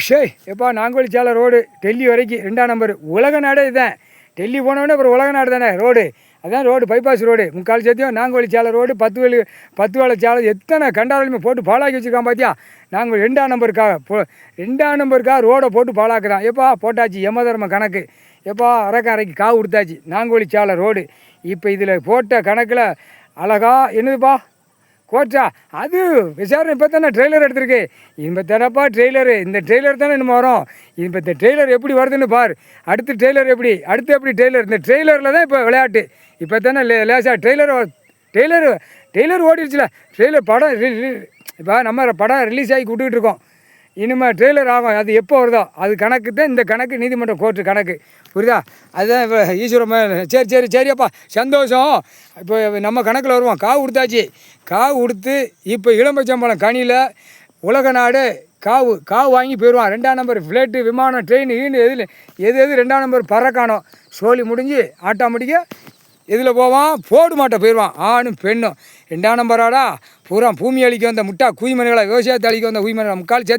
ஷேய் எப்பா நாங்கோலிச்சாலை ரோடு டெல்லி வரைக்கும் 2ஆம் நம்பர் உலக நாடே இதுதான். டெல்லி போனோடனே அப்புறம் உலக நாடு தானே ரோடு. அதான் ரோடு பைபாஸ் ரோடு. முக்கால் சத்தியம் நாங்கோலிச்சாலை ரோடு 10 வேலைச்சாலை எத்தனை கண்டாலுமே போட்டு பாலாக்கி வச்சுருக்கான் பார்த்தியா. நாங்கள் 2ஆம் நம்பருக்காக 2ஆம் நம்பருக்காக ரோடை போட்டு பாலாக்குதான். எப்பா போட்டாச்சு யமதர்ம கணக்கு. எப்பா அரைக்கு காவு கொடுத்தாச்சு நாங்கோலிச்சாலை ரோடு. இப்போ இதில் போட்ட கணக்கில் அழகா என்னதுப்பா கோச்சா அது விசாரணை இப்போ தானே ட்ரெய்லர் எடுத்திருக்கு. இப்போ தானப்பா ட்ரெய்லரு. இந்த ட்ரெய்லர் தானே நம்ம வரோம். இப்போ இந்த ட்ரெய்லர் எப்படி வருதுன்னு பார். அடுத்து ட்ரெய்லர் எப்படி ட்ரெய்லர். இந்த ட்ரெய்லரில் தான் இப்போ விளையாட்டு. இப்போ தானே லேசாக ட்ரெய்லர் ஓடிடுச்சுல. ட்ரெய்லர் படம் இப்போ நம்ம படம் ரிலீஸ் ஆகி விட்டுக்கிட்டு இருக்கோம். இனிமேல் ட்ரெய்லர் ஆகும். அது எப்போ வருதோ அது கணக்கு தான் இந்த கணக்கு. நீதிமன்றம் கோர்ட்டு கணக்கு புரியுதா. அதுதான் இப்போ ஈஸ்வரம்மா சரியாப்பா சந்தோஷம். இப்போ நம்ம கணக்கில் வருவோம். காவு கொடுத்தாச்சு. காவு கொடுத்து இப்போ இளம்பச்சம்பழம் கனியில் உலக நாடு காவு வாங்கி போயிடுவான். 2ஆம் நம்பர் ஃப்ளைட்டு விமானம் ட்ரெயின் எது 2ஆம் நம்பர் பறக்கானோ சோழி முடிஞ்சு ஆட்டோமேட்டிக்காக இதில் போவான். போடு மாட்டை போயிடுவான். ஆணும் பெண்ணும் 2ஆம் நம்பராடா பூரா பூமி அழிக்க வந்த முட்டா குயிமணிகளை விவசாயத்தை அழிக்க வந்த குயிமணிகளை முக்கால் சேர்த்து